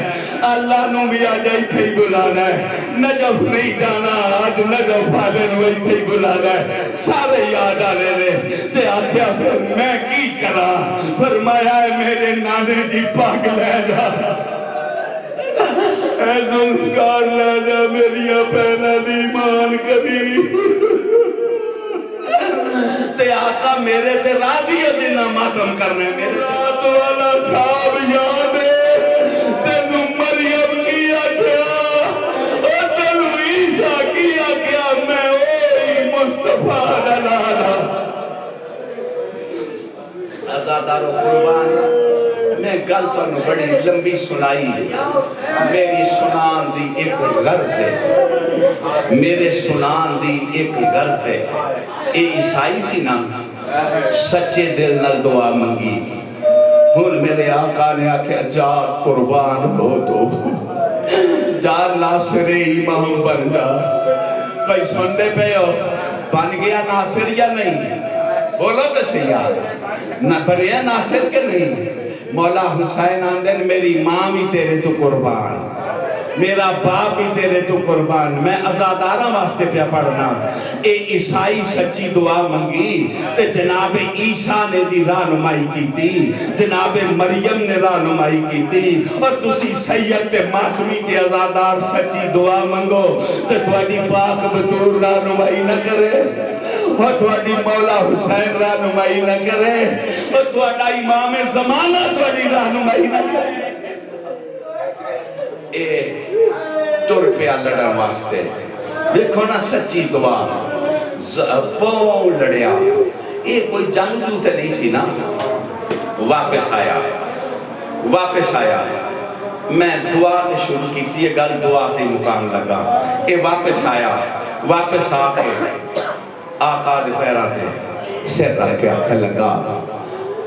اللہ نو بھی آج ایتھے ہی بلانا ہے، نجف نہیں جانا، آج نجف والے نو ایتھے ہی بلانا ہے۔ سارے یاد آنے لے تے آکھیا پھر میں کی کرا، فرمایا ہے میرے نانے جی پاک لے جا، اے ذوالفقار لے جا میری پہلا دی ایمان کبھی، تے آقا میرے تے راضی ہے جنہ ماتم کرنے میرے رات والا خواب یاد ہے، تینو مریم کی آکھیا اور تینو عیسیٰ کی آکھیا، میں اوہی مصطفیٰ لالا۔ ازادار و قربان میں گل تو انہوں بڑی لمبی سنائی، میری سنان دی ایک غرض ہے، میرے سنان دی ایک غرض ہے، اے عیسائی سی نا سچے دل نال دعا منگی، ہن میرے آقا نے آکھے جا قربان ہو تو جا ناصر امام بن جا۔ کوئی سننے پہ ہو بن گیا ناصر یا نہیں؟ بولو تو سیاد نہ بنیا ناصر کے نہیں؟ مولا حسین آندن میری ماں بھی تیرے تو قربان، میرا باپ بھی تیرے تو قربان، میں ازادارہ واسطے پہ پڑھنا، اے عیسائی سچی دعا منگی تے جناب عیسیٰ نے دی رہنمائی کی تھی، جناب مریم نے رہنمائی کی تھی، اور تسی سید تے ماتمی تے ازادار سچی دعا منگو تے تواڈی پاک بطور رہنمائی نہ کرے، اور تواڈی مولا حسین رہنمائی نہ کرے، اور تواڈا امام زمانہ تواڈی رہنمائی نہ کرے۔ اے ٹر پیا لڑن واسطے دیکھو نا سچی دعا پاؤں لڑیا، اے کوئی جنگ جو تے نہیں سی نا، واپس آیا میں دعا تے شروع کی تھی، یہ گل دعا تے مقام لگا، اے واپس آیا، واپس آ کے آقا دے پیرا تے سر رکھ کے آکھے لگا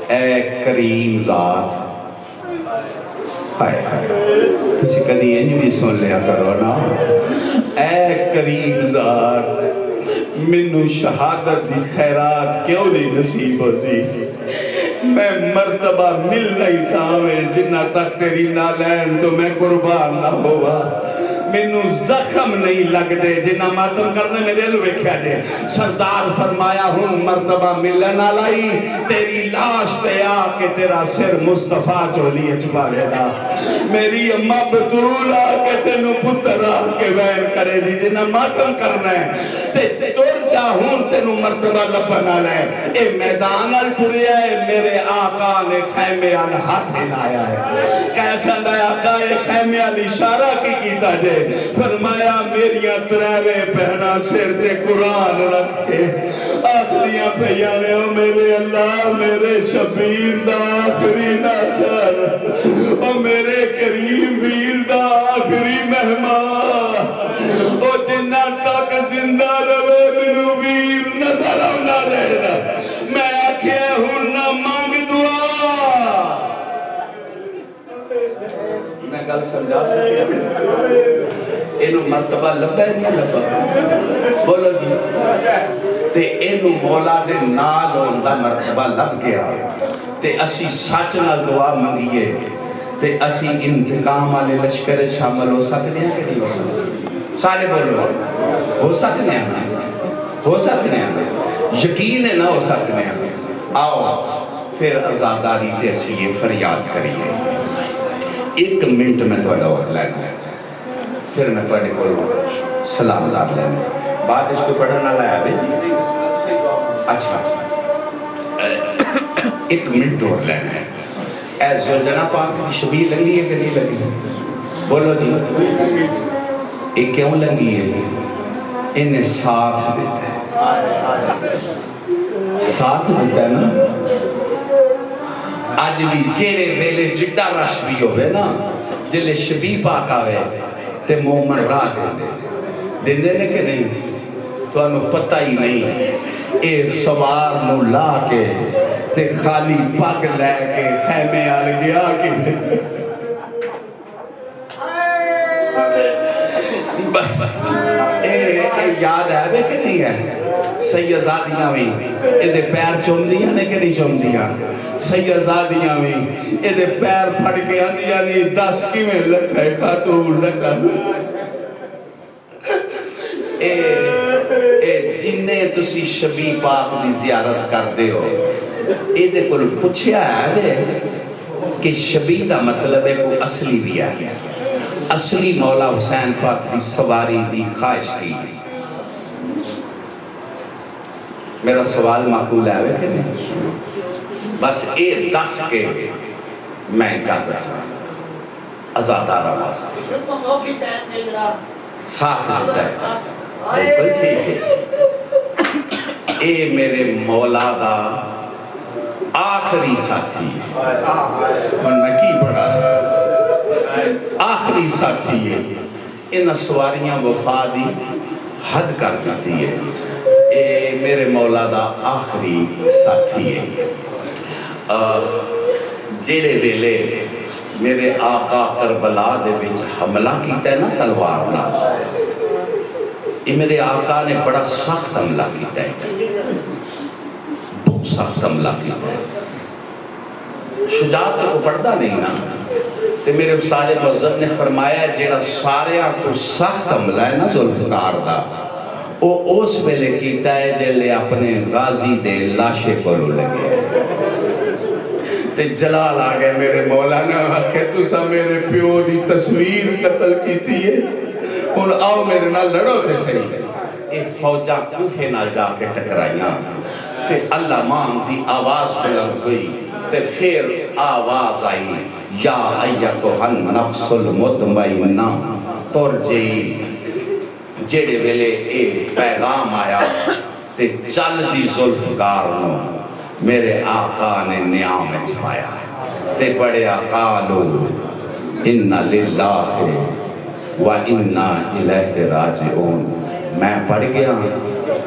اے کریم ذات، تسی کدی انج بھی سن لیا کرو نا، اے کریم ذات منو شہادت دی خیرات کیوں نہیں نصیب ہوتی، میں مرتبہ مل نہیں تاوے جنہ تک تیری نالین تو میں قربان نہ ہوا، منو زخم نہیں لگ دے جنہ ماتم کرنے میں دے لو بیکھیا دے، سردار فرمایا ہوں مرتبہ ملن آلائی تیری لاش تے آکے تیرا سر مصطفیٰ چولیے چھپا لے دا، میری اممہ بطول آکے تینو پتر آکے بین کرے دی جنہ ماتم کرنا ہے تے تور چاہوں تینو مرتبہ لپن آلائے، اے میدان الٹریا ہے میرے آقا نے خیمے آل ہاتھ ہلایا ہے، کیسا دے آقا ہے خیمے آل اشارہ کی کیتا جے، فرمایا میریاں تریوے پہنا سر تے قرآن رکھ کے آخریاں پہیانے ہو میرے اللہ میرے شبیر دا آخری ناصر او میرے کریم ویر دا آخری مہمان او جنہ تک زندہ روے منو ویر نظر آنا رہنا، میں آکھے ہوں نہ مانگ دعا، میں گل سمجھا سکتے ہیں اینو مرتبہ لبا ہے نہیں لبا، بولو جی تے اینو مولا دے نال ہوندہ مرتبہ لب گیا تے اسی سچ نہ دعا منگیے تے اسی انتقام والے لشکر شامل ہو سکتے ہیں کہ نہیں ہو سکتے؟ سارے بولو ہو سکتے ہیں، ہو سکتے ہیں، یقین ہے نہ ہو سکتے ہیں، آؤ پھر ازاداری تے اسی یہ فریاد کریے، 1 منٹ میں تو اور لینا ہے پھر میں پڑھنے کو سلام لار لینا، بعد اس کو پڑھنا لایا بھئی جی، اچھا 1 منٹ اور لینا ہے، اے زلجنہ پاک کی شبیہ لگی ہے کہ نہیں لگی؟ بولو جی یہ کیوں لگی ہے؟ انہیں ساتھ دیتا ہے، ساتھ دیتا ہے نا، آج بھی جیڑے ویلے جڈا رش بھی ہوئے نا، جلے شبیہ پاک آوے تے مومن راہ دے دے کہ نہیں؟ تو انہوں پتہ ہی نہیں، اے سوار نو لا کے تے خالی پگ لے کے خیمے آل گیا کہ بس اے یاد ہے بے کہ نہیں ہے سیدزادیاں بھی ایدے پیر چومدیاں نے کہ نہیں چومدیاں سیدزادیاں بھی ایدے پیر پھڑ کے آندیاں نہیں 10 کی میں لکھے خاتون لچا اے جنہیں تسی شبی پاک دی زیارت کر دے ہو ایدے کو پوچھیا ہے کہ شبی دا مطلب ہے کو اصلی بھی ہے اصلی مولا حسین پاک دی سواری دی خواہش کی میرا سوال معقول ہے کہ نہیں بس اے 10 کے میں اجازت چاہتا ازادارہ واسطے ساتھ دیتا ہے بالکل ٹھیک ہے اے میرے مولا دا آخری ساتھی ان میں کی پڑھا آخری ساتھی ہے ان سواریاں وفا دی حد کر دیتی ہے اے میرے مولا دا آخری ساتھی ہے جیڑے ویلے میرے آقا کربلا دے وچ حملہ کیتا ہے نا تلوار نہ یہ میرے آقا نے بڑا سخت حملہ کیتا ہے بہت سخت حملہ کیتا ہے شجاعت کو پڑھتا نہیں نا تے میرے استاد مذہب نے فرمایا ہے جیڑا ساریاں تو سخت حملہ ہے نا ذوالفقار دا وہ اس ویلے کیتا ہے جلے اپنے غازی دے لاشے کو لگے تے جلال آگئے میرے مولانا کہ تُسا میرے پیو دی تصویر قتل کیتی ہے اور آؤ میرے نہ لڑو تے صحیح ایک فوجہ کوفے نہ جا کے ٹکرائیاں تے اللہ مان دی آواز بلند ہوئی تے پھر آواز آئی یا ایتھا النفس المطمئنہ ترجعی جیڑے ویلے ایک پیغام آیا تے چل دی ذوالفقار نو میرے آقا نے نیام چھایا تے پڑھے قالو اِنَّ لِلَّهِ وَإِنَّا إِلَيْهِ راجعون میں پڑھ گیا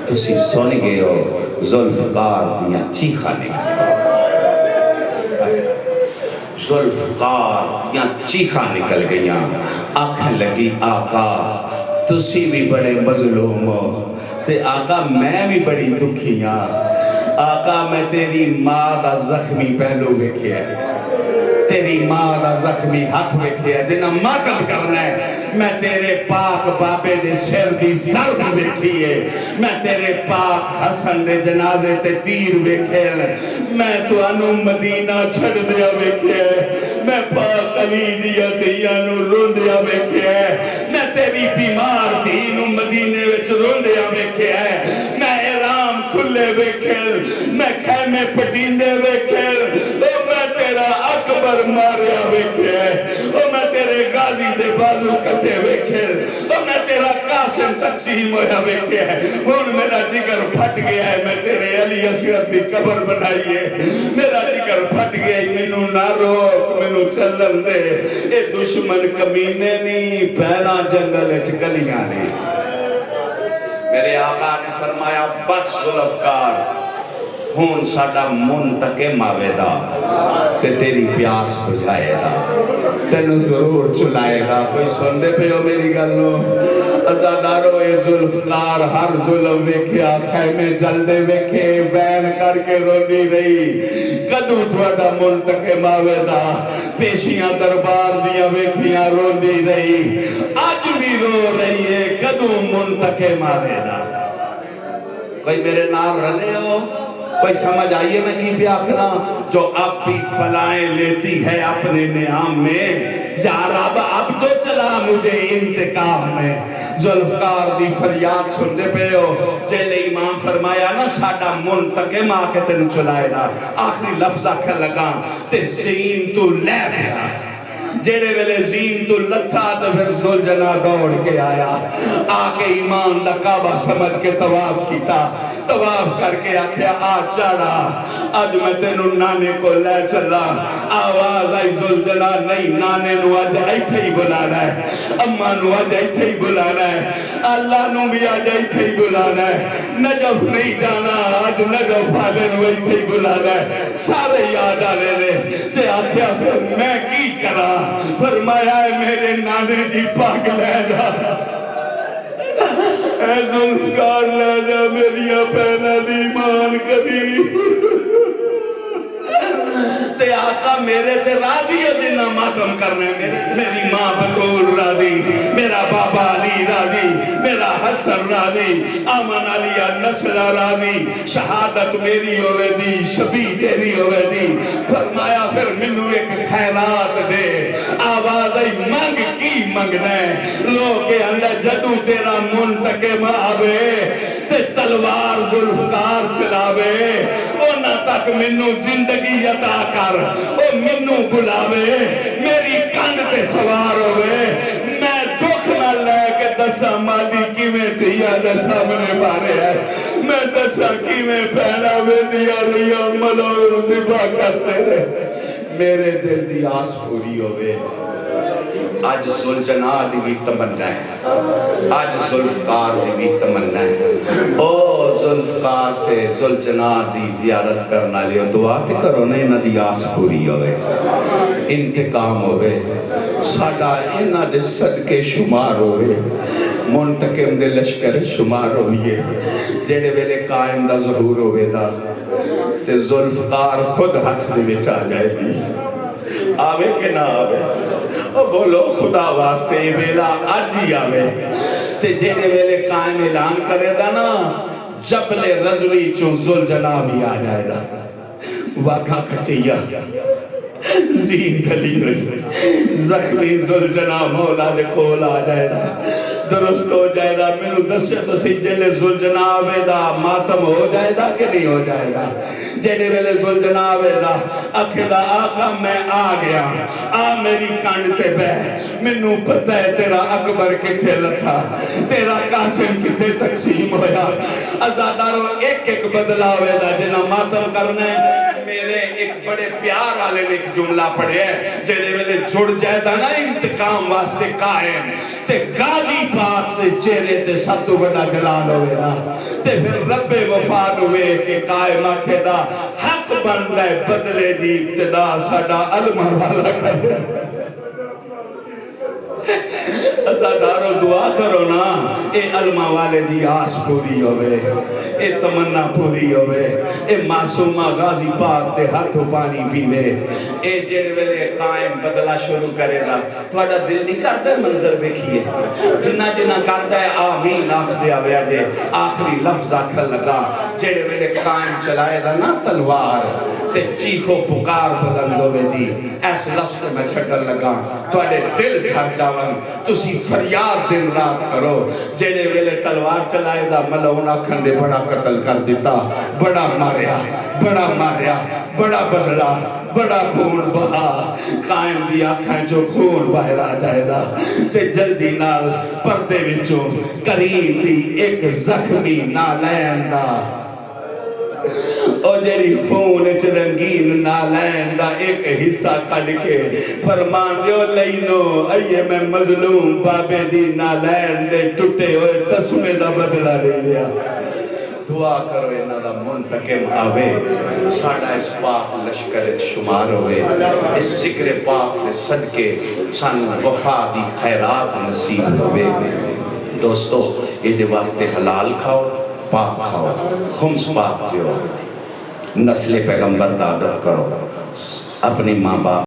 تسی سن گئے ہو ذوالفقار دیاں چیخا نکل ذوالفقار دیاں چیخا نکل گئیاں آنکھیں لگی آقا تسی بھی بڑے مظلوم ہو تے آقا میں بھی بڑی دکھیاں آقا میں تیری ماں دا زخمی پہلو ویکھیا ہے تیری ماں دا زخمی ہاتھ ویکھیا ہے جنہاں ماتم کرنا ہے میں تیرے پاک بابے دے سر دی ضرب ویکھی ہے میں تیرے پاک حسن دے جنازے تے تیر ویکھے میں تو انو مدینہ چھڑ دیا ویکھیا ہے میں پاک علی دیا تیاں نو روندیا ویکھیا ہے میں تیری بیمار تھی نو مدینے وچ روندیا ویکھیا ہے میں احرام کھلے ویکھل میں خیمے پٹیندے ویکھل میں تیرا اکبر ماریا ویکھے میں تیرے غازی دے بازو کٹے ویکھے میں تیرا قاسم تقسیم ہویا ویکھے ہن میرا جگر پھٹ گیا ہے میں تیرے علی اصغر دی قبر بنائی ہے میرا جگر پھٹ گیا ہے مینوں نہ روک مینوں چلن دے اے دشمن کمینے نہیں پہلا جنگل وچ گلیاں نے میرے آقا نے فرمایا بس ذوالفقار ہون ساڑا منتقم آوے دا تے تیری پیاس بجھائے دا تینو ضرور چلائے گا کوئی سن دے پہ ہو میری گلو ازادارو اے ذوالفقار ہر ظلم ویکھیا خیمے جلدے ویکھے بین کر کے رونی رہی کدو تھوڑا منتقم آوے دا پیشیاں دربار دیا ویکھیاں رونی رہی آج بھی رو رہی ہے کدو منتقم آوے دا کوئی میرے نام رہنے ہو کوئی سمجھ آئیے میں کی بھی آکھنا جو اب بھی پلائیں لیتی ہے اپنے نعام میں یا رب اب تو چلا مجھے انتقام میں ذوالفقار دی فریاد سنتے پہ ہو جیلے امام فرمایا نا ساڑا منتقم آکے تنو چلائے دا آخری لفظ آکھر لگا تے زین تو لے پیا جیڑے ویلے زین تو لتھا تو پھر زلجنا دوڑ کے آیا، آکے ایمان دا کعبہ سمجھ کے طواف کیتا، طواف کر کے آکھیا آ چڑھا، آج میں تینوں نانے کو لے چلا۔ آواز آئی زلجنا نہیں، نانے نو آج ایتھے ہی بلانا ہے، اماں نو آج ایتھے ہی بلانا ہے، اللہ نو بھی آج ایتھے ہی بلانا ہے، نجف نہیں جانا، آج نجف والے نو ایتھے ہی بلانا ہے۔ سارے یاد آنے لے تے آکھیا پھر میں کی کرا، فرمایا ہے میرے نانے جی پاک لے جا، اے ذوالفقار لے جا میری پہلا دیمان کبھی۔ تے آقا میرے تے راضی ہے جنہ ماتم کرنے، میری ماں بطول راضی، میرا بابا علی راضی، میرا حسن راضی، آمن علیہ نسلہ راضی، شہادت میری ہوئے دی، شبی تیری ہوئے دی۔ فرمایا پھر منو ایک خیرات دے، آواز آئی منگ کی منگنے، لوگ کے اندر جدو تیرا منتقم آوے تے تلوار ذوالفقار چلاوے، اونا تک منو زندگی عطا کر، او منو بلاوے، میری کند تے سوار ہوئے، میں دکھ نہ لے کے دسا مالی کی میں دیا دسا منے بارے ہے، میں دسا کی میں پہنا میں دیا ریا ملو زبا کرتے رہے، میرے دل دی آس پوری ہوئے۔ آج زلجنا دی بھی تمنا ہے، آج ذوالفقار دی بھی تمنا ہے، او ذوالفقار تے زلجنا دی زیارت کرنا لے دعا تے کرو نہیں نہ دی آس پوری ہوئے، انتقام ہوئے، ساڑا انہ دے صدقے شمار ہوئے، منتقم دے لشکر شمار ہوئے، جیڑے ویلے قائم دا ظہور ہوئے دا تے ذوالفقار خود ہاتھ دے وچ آ جائے دی، آوے کہ نہ آوے، او بولو خدا واسطے یہ ویلا آج ہی آوے، تے جیڑے ویلے قائم اعلان کرے دا نا جبل رضوی چون زلجنا بھی آ جائے دا، واقعہ کھٹیا زین گلی ہوئی، زخمی زلجنا مولا دے کول آ جائے دا، درست ہو جائے دا، منو دسے تو سی جلے زلجنا آوے دا ماتم ہو جائے دا کہ نہیں ہو جائے دا، جیڑے ویلے زلجنا آوے دا اکھے دا آقا میں آ گیا، آ میری کانڈ تے بے، منو پتہ ہے تیرا اکبر کتھے لتھا، تیرا قاسم کتھے تقسیم ہویا، ازادارو ایک ایک بدلا ہوئے دا جنہ ماتم کرنے، میرے ایک بڑے پیار آلے نے ایک جملہ پڑھے ہے، جیڑے ویلے جڑ جائے دا نا انتقام واسطے قائم، تے غازی پاک تے چہرے تے ستو بڑا جلال ہوئے نا، تے پھر رب وفاد ہوئے کہ قائم آکھے دا حق بن لے بدلے دی ابتدا ساڑا علمہ والا کرے، ازادارو دعا کرو نا، اے علمہ والے دی آس پوری ہوئے، اے تمنا پوری ہوئے، اے معصومہ غازی پاک دے ہاتھوں پانی پیوے، اے جیڑے ویلے قائم بدلہ شروع کرے گا، تھوڑا دل نہیں کرتا ہے منظر بیکھیے، جنہ جنہ کرتا ہے آمین آخ دیا بیا جے، آخری لفظ آکھل لگا، جیڑے ویلے قائم چلائے گا نا تلوار، تے چیخو پکار بلند ہوئے دی، ایس لفظ کے میں چھٹر لگا، تھوڑے دل ٹھر جاون، تسی فریاد دن رات کرو، جیڑے ویلے تلوار چلائے دا ملہون آکھن دے بڑا قتل کر دیتا، بڑا ماریا، بڑا بدلا، بڑا خون بہا، قائم دی آکھیں جو خون باہر آ جائے دا، تے جلدی نال پردے وچوں کریم دی ایک زخمی نالین دا، او جیڑی خون اچ رنگین نالین دا ایک حصہ کھڑ کے فرمان دیو لینو ایے میں مظلوم بابے دی نالین دے ٹوٹے ہوئے تسمے دا بدلہ لے لیا، دعا کرو انہا دا منتقم آوے، ساڑھا اس پاک لشکر شمار ہوئے، اس ذکر پاک دے صدقے سن وفا دی خیرات نصیب ہوئے۔ دوستو یہ دے واسطے حلال کھاؤ، پاک کھاؤ، خمس پاک دیو، نسل پیغمبر دا ادب کرو، اپنی ماں باپ